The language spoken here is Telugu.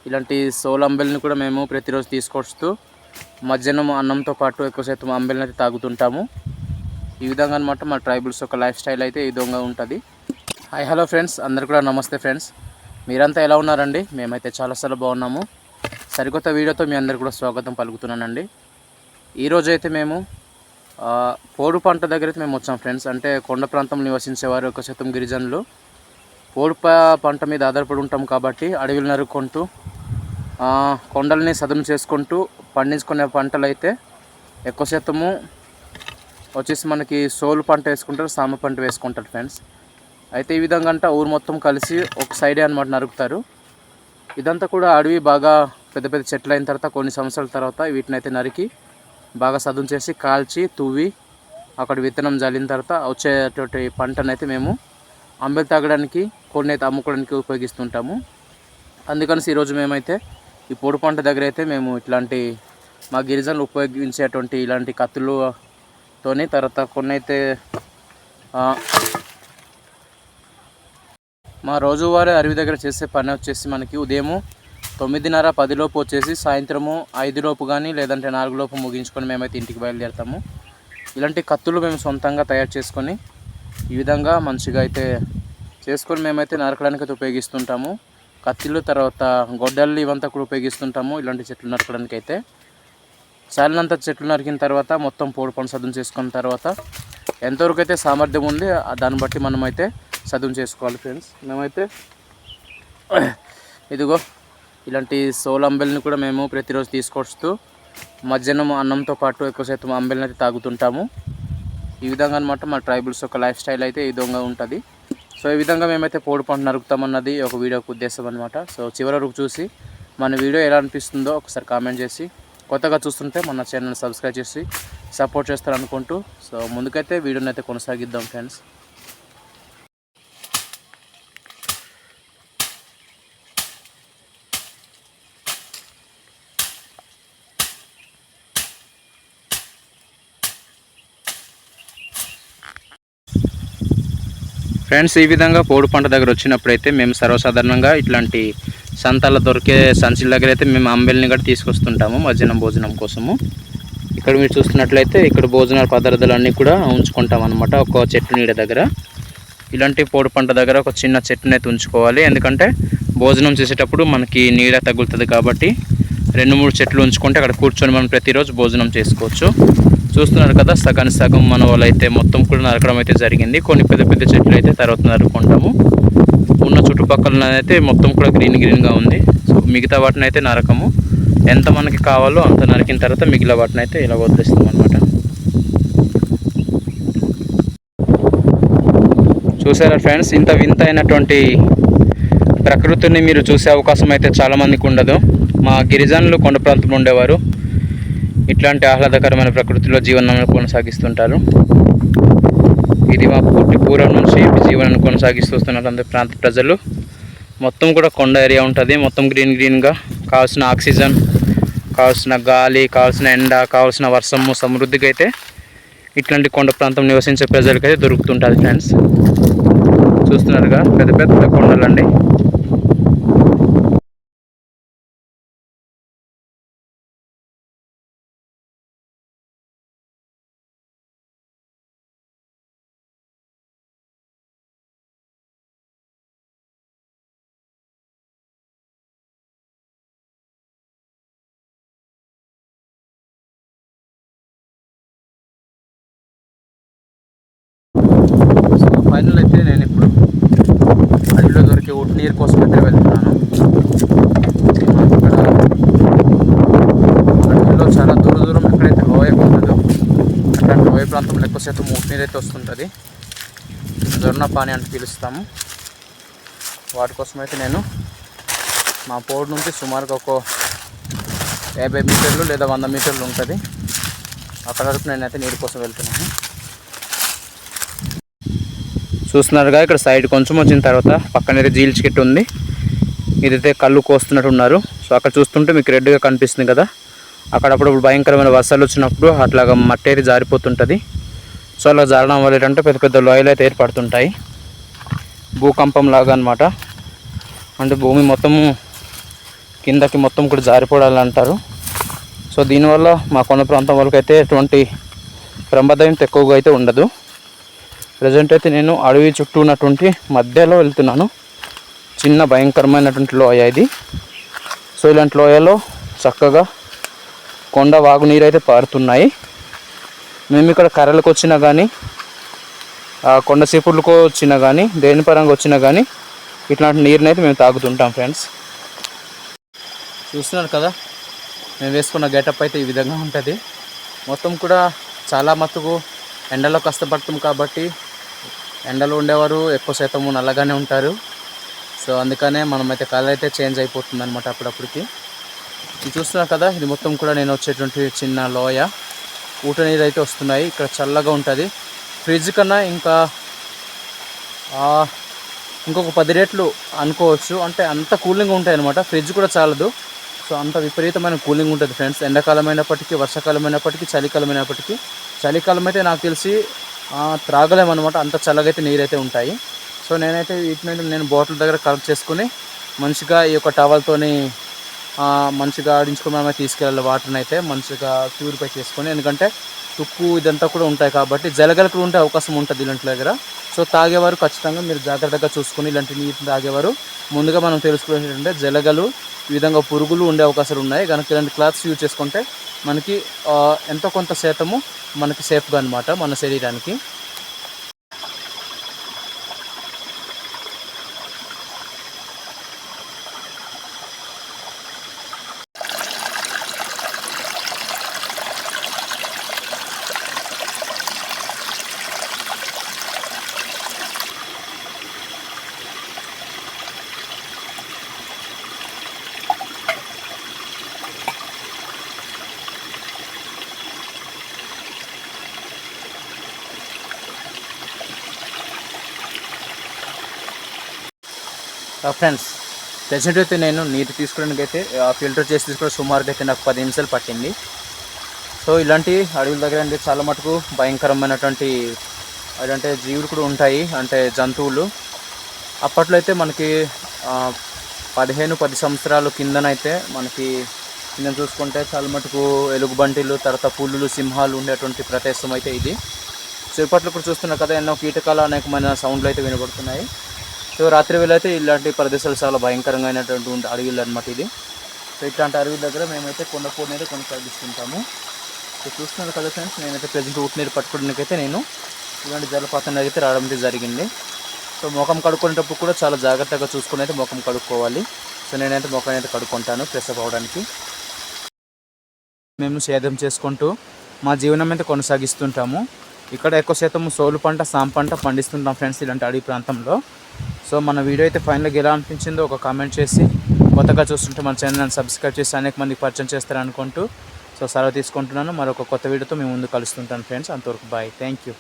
ఇలాంటి సోల్ అంబెల్ని కూడా మేము ప్రతిరోజు తీసుకొస్తూ మధ్యాహ్నం అన్నంతో పాటు ఎక్కువ శాతం అంబెల్ని అయితే తాగుతుంటాము. ఈ విధంగా అనమాట మా ట్రైబల్స్ ఒక లైఫ్ స్టైల్ అయితే ఈ విధంగా ఉంటుంది. హాయ్ హలో ఫ్రెండ్స్, అందరు కూడా నమస్తే ఫ్రెండ్స్. మీరంతా ఎలా ఉన్నారండి? మేమైతే చాలా బాగున్నాము. సరికొత్త వీడియోతో మీ అందరు కూడా స్వాగతం పలుకుతున్నానండి. ఈరోజు అయితే మేము పోడు పంట దగ్గర అయితే మేము వచ్చాం ఫ్రెండ్స్. అంటే కొండ ప్రాంతంలో నివసించేవారు ఎక్కువ శాతం గిరిజనులు పోడు పంట మీద ఆధారపడి ఉంటాం కాబట్టి అడవిలు నరుక్కుంటూ కొండల్ని సదును చేసుకుంటూ పండించుకునే పంటలు అయితే ఎక్కువ శాతము వచ్చేసి మనకి సోలు పంట వేసుకుంటారు, సామ పంట వేసుకుంటారు ఫ్రెండ్స్. అయితే ఈ విధంగా అంట ఊరు మొత్తం కలిసి ఒక సైడే అనమాట నరుకుతారు. ఇదంతా కూడా అడవి బాగా పెద్ద పెద్ద చెట్లు అయిన తర్వాత కొన్ని సంవత్సరాల తర్వాత వీటిని అయితే నరికి బాగా సదును చేసి కాల్చి తువ్వి అక్కడ విత్తనం జల్లిన తర్వాత వచ్చేటువంటి పంటనైతే మేము అంబెలు తాగడానికి కొన్ని అయితే అమ్ముకోవడానికి ఉపయోగిస్తుంటాము. అందుకని ఈరోజు మేమైతే ఈ పొడి పంట దగ్గర అయితే మేము ఇట్లాంటి మా గిరిజనులు ఉపయోగించేటువంటి ఇలాంటి కత్తులతోని తర్వాత కొన్ని అయితే మా రోజువారీ అడవి దగ్గర చేసే పని వచ్చేసి మనకి ఉదయం 9:30, 10 లోపు వచ్చేసి సాయంత్రము 5 లోపు కానీ లేదంటే 4 లోపు ముగించుకొని మేమైతే ఇంటికి బయలుదేరుతాము. ఇలాంటి కత్తులు మేము సొంతంగా తయారు చేసుకొని ఈ విధంగా మంచిగా అయితే చేసుకొని మేమైతే నరకడానికి అయితే ఉపయోగిస్తుంటాము. కత్తిలు తర్వాత గొడ్డళ్ళు ఇవంతా కూడా ఉపయోగిస్తుంటాము ఇలాంటి చెట్లు నరకడానికి. అయితే చాలినంత చెట్లు నరికిన తర్వాత మొత్తం పోడు పంట సదును చేసుకున్న తర్వాత ఎంతవరకు అయితే సామర్థ్యం ఉంది దాన్ని బట్టి మనమైతే సదును చేసుకోవాలి ఫ్రెండ్స్. మేమైతే ఇదిగో ఇలాంటి సోల్ అంబెల్ని కూడా మేము ప్రతిరోజు తీసుకొస్తూ మధ్యాహ్నం అన్నంతో పాటు ఎక్కువ శాతం అంబెల్ని అయితే తాగుతుంటాము. ఈ విధంగా అనమాట మా ట్రైబల్స్ ఒక లైఫ్ స్టైల్ అయితే ఈ విధంగా ఉంటుంది. సో ఈ విధంగా మేమైతే పోడు పంట నరుకుతామన్నది ఒక వీడియోకి ఉద్దేశం అనమాట. సో చివరి వరకు చూసి మన వీడియో ఎలా అనిపిస్తుందో ఒకసారి కామెంట్ చేసి కొత్తగా చూస్తుంటే మన ఛానల్ని సబ్స్క్రైబ్ చేసి సపోర్ట్ చేస్తారనుకుంటూ సో ముందుకైతే వీడియోని అయితే కొనసాగిద్దాం ఫ్రెండ్స్. ఫ్రెండ్స్ ఈ విధంగా పోడు పంట దగ్గర వచ్చినప్పుడైతే మేము సర్వసాధారణంగా ఇట్లాంటి సంతాల్లో దొరికే సంచుల దగ్గర అయితే మేము అంబెల్ని కూడా తీసుకొస్తుంటాము మధ్యాహ్నం భోజనం కోసము. ఇక్కడ మీరు చూస్తున్నట్లయితే ఇక్కడ భోజనాల పదార్థాలన్నీ కూడా ఉంచుకుంటాం అనమాట. ఒక చెట్టు నీడ దగ్గర ఇలాంటి పోడు పంట దగ్గర ఒక చిన్న చెట్టుని అయితే ఉంచుకోవాలి. ఎందుకంటే భోజనం చేసేటప్పుడు మనకి నీడ తగులుతుంది కాబట్టి 2-3 చెట్లు ఉంచుకుంటే అక్కడ కూర్చొని మనం ప్రతిరోజు భోజనం చేసుకోవచ్చు. చూస్తున్నారు కదా, సగం మన వాళ్ళు అయితే మొత్తం కూడా నరకడం అయితే జరిగింది. కొన్ని పెద్ద చెట్లు అయితే తర్వాత నరుకుంటాము. ఉన్న చుట్టుపక్కల అయితే మొత్తం కూడా గ్రీన్గా ఉంది. సో మిగతా వాటిని అయితే నరకము. ఎంత మనకి కావాలో అంత నరికిన తర్వాత మిగిలిన వాటిని అయితే ఇలా వదిలేస్తాం అనమాట. చూసారా ఫ్రెండ్స్, ఇంత వింత అయినటువంటి ప్రకృతిని మీరు చూసే అవకాశం అయితే చాలామందికి ఉండదు. మా గిరిజనులు కొండ ప్రాంతంలో ఉండేవారు ఇట్లాంటి ఆహ్లాదకరమైన ప్రకృతిలో జీవనాన్ని కొనసాగిస్తుంటారు. ఇది మా పూర్వం నుంచి జీవనాన్ని కొనసాగిస్తున్నారు అందరు ప్రాంత ప్రజలు. మొత్తం కూడా కొండ ఏరియా ఉంటుంది. మొత్తం గ్రీన్గా కావాల్సిన ఆక్సిజన్, కావాల్సిన గాలి, కావాల్సిన ఎండ, కావాల్సిన వర్షము సమృద్ధిగా అయితే ఇట్లాంటి కొండ ప్రాంతం నివసించే ప్రజలకైతే దొరుకుతుంటుంది ఫ్రెండ్స్. చూస్తున్నారుగా పెద్ద కొండలండి. ఫైనల్ అయితే నేను ఇప్పుడు అడవిలో దొరికే ఉట్టి నీరు కోసం అయితే వెళ్తున్నాను. ఇక్కడ అడవిలో చాలా దూరం ఎక్కడైతే లోయ ఉంటుందో అట్లాంటి లోయ ప్రాంతంలో ఎక్కువ శాతం ఉట్టి నీరు అయితే వస్తుంటుంది. జొన్న పాని అంటే పిలుస్తాము. వాటి కోసం అయితే నేను మా పోడు నుంచి సుమారుగా ఒక 50 మీటర్లు లేదా 100 మీటర్లు ఉంటుంది. అక్కడ వరకు నేనైతే నీరు కోసం వెళ్తున్నాను. చూస్తున్నారుగా ఇక్కడ సైడ్ కొంచెం వచ్చిన తర్వాత పక్కనైతే జీల్చి చెట్టు ఉంది. ఇదైతే కళ్ళు కోస్తున్నట్టు ఉన్నారు. సో అక్కడ చూస్తుంటే మీకు రెడ్గా కనిపిస్తుంది కదా, అక్కడప్పుడు భయంకరమైన వర్షాలు వచ్చినప్పుడు అట్లాగా మట్టి అయితే జారిపోతుంటుంది. సో అలా జారడం వల్ల ఏంటంటే పెద్ద లోయలు అయితే ఏర్పడుతుంటాయి. భూకంపం లాగా అనమాట. అంటే భూమి మొత్తము కిందకి మొత్తం కూడా జారిపోవడాలి అంటారు. సో దీనివల్ల మా కొండ ప్రాంతం వాళ్ళకి అయితే ఎటువంటి ప్రమాదం ఎక్కువగా అయితే ఉండదు. ప్రజెంట్ అయితే నేను అడవి చుట్టూ ఉన్నటువంటి మధ్యలో వెళ్తున్నాను. చిన్న భయంకరమైనటువంటి లోయ ఇది. సో ఇలాంటి లోయలో చక్కగా కొండ వాగునీరు అయితే పారుతున్నాయి. మేము ఇక్కడ కర్రలకు వచ్చినా కానీ, కొండ సీపుళ్ళకు వచ్చినా కానీ, దేని పరంగా వచ్చినా కానీ ఇట్లాంటి నీరుని అయితే మేము తాగుతుంటాం ఫ్రెండ్స్. చూస్తున్నారు కదా, మేము వేసుకున్న గెటప్ అయితే ఈ విధంగా ఉంటుంది. మొత్తం కూడా చాలా మట్టుకు ఎండలో కష్టపడతాం కాబట్టి ఎండలో ఉండేవారు ఎక్కువ శాతం నల్లగానే ఉంటారు. సో అందుకనే మనమైతే కలర్ అయితే చేంజ్ అయిపోతుంది అనమాట అప్పుడప్పటికి. ఇది చూస్తున్నారు కదా, ఇది మొత్తం కూడా నేను వచ్చేటువంటి చిన్న లోయ. ఊట నీరు అయితే వస్తున్నాయి. ఇక్కడ చల్లగా ఉంటుంది. ఫ్రిడ్జ్ కన్నా ఇంకొక 10 రేట్లు అనుకోవచ్చు. అంటే అంత కూలింగ్ ఉంటాయి అనమాట. ఫ్రిడ్జ్ కూడా చాలదు. సో అంత విపరీతమైన కూలింగ్ ఉంటుంది ఫ్రెండ్స్. ఎండాకాలం అయినప్పటికీ, వర్షాకాలం అయినప్పటికీ, చలికాలం అయినప్పటికీ. చలికాలం అయితే నాకు తెలిసి త్రాగలేమన్నమాట, అంత చల్లగా అయితే నీరు అయితే ఉంటాయి. సో నేనైతే వీటిని నేను బాటిల్ దగ్గర కలెక్ట్ చేసుకుని మంచిగా ఈ యొక్క టవల్తోని మంచిగా ఆడించుకుని మనమే తీసుకెళ్ళాలి. వాటర్ని అయితే మంచిగా ప్యూరిఫై చేసుకొని, ఎందుకంటే తుక్కు ఇదంతా కూడా ఉంటాయి కాబట్టి జలగలు కూడా ఉండే అవకాశం ఉంటుంది ఇలాంటి దగ్గర. సో తాగేవారు ఖచ్చితంగా మీరు జాగ్రత్తగా చూసుకొని ఇలాంటి నీటిని తాగేవారు ముందుగా మనం తెలుసుకునేది ఏంటంటే జలగలు ఈ విధంగా పురుగులు ఉండే అవకాశాలు ఉన్నాయి. కనుక ఇలాంటి క్లాత్స్ యూజ్ చేసుకుంటే మనకి ఎంతో కొంత శాతము మనకి సేఫ్గా అనమాట మన శరీరానికి. ఫ్రెండ్స్, ప్రెజెంట్ అయితే నేను నీరు తీసుకోవడానికి అయితే ఫిల్టర్ చేసి తీసుకోవడం సుమారుగా అయితే నాకు 10 నిమిషాలు పట్టింది. సో ఇలాంటి అడవుల దగ్గర అంటే చాలా మటుకు భయంకరమైనటువంటి అంటే జీవులు కూడా ఉంటాయి, అంటే జంతువులు. అప్పట్లో అయితే మనకి 10 సంవత్సరాల కిందనైతే మనకి కింద చూసుకుంటే చాలా మటుకు ఎలుగుబంటిలు, తర్వాత పులులు, సింహాలు ఉండేటువంటి ప్రదేశం అయితే ఇది. సో ఇప్పట్లో కూడా చూస్తున్నారు కదా, ఎన్నో కీటకాలు, అనేకమైన సౌండ్లు అయితే వినబడుతున్నాయి. సో రాత్రి వేళ అయితే ఇలాంటి ప్రదేశాలు చాలా భయంకరంగా అయినటువంటి అడవిలు అనమాట ఇది. సో ఇట్లాంటి అడవి దగ్గర మేమైతే కొండపూడిని అయితే కొనసాగిస్తుంటాము. సో చూస్తున్నారు కదా ఫ్రెండ్స్, నేనైతే ప్రజెంట్ ఊటి నీరు పట్టుకోవడానికి అయితే నేను ఇలాంటి జలపాతం అయితే రావడం అయితే జరిగింది. సో ముఖం కడుక్కునేటప్పుడు కూడా చాలా జాగ్రత్తగా చూసుకుని అయితే ముఖం కడుక్కోవాలి. సో నేనైతే ముఖం అయితే కడుక్కుంటాను ఫ్రెష్ అప్ అవ్వడానికి. మేము సేద్యం చేసుకుంటూ మా జీవనం అయితే కొనసాగిస్తుంటాము. ఇక్కడ ఎక్కువ శాతం సోలు పంట, సాం పంట పండిస్తుంటాం ఫ్రెండ్స్ ఇలాంటి అడవి ప్రాంతంలో. సో మన వీడియో అయితే ఫైనల్గా ఎలా అనిపించిందో ఒక కామెంట్ చేసి, కొత్తగా చూస్తుంటే మన ఛానల్ని సబ్స్క్రైబ్ చేసి అనేక మందికి పరిచయం చేస్తారనుకుంటూ సో సెలవు తీసుకుంటున్నాను. మరొక కొత్త వీడియోతో మేము ముందు కలుస్తుంటాను ఫ్రెండ్స్. అంతవరకు బాయ్, థ్యాంక్ యూ.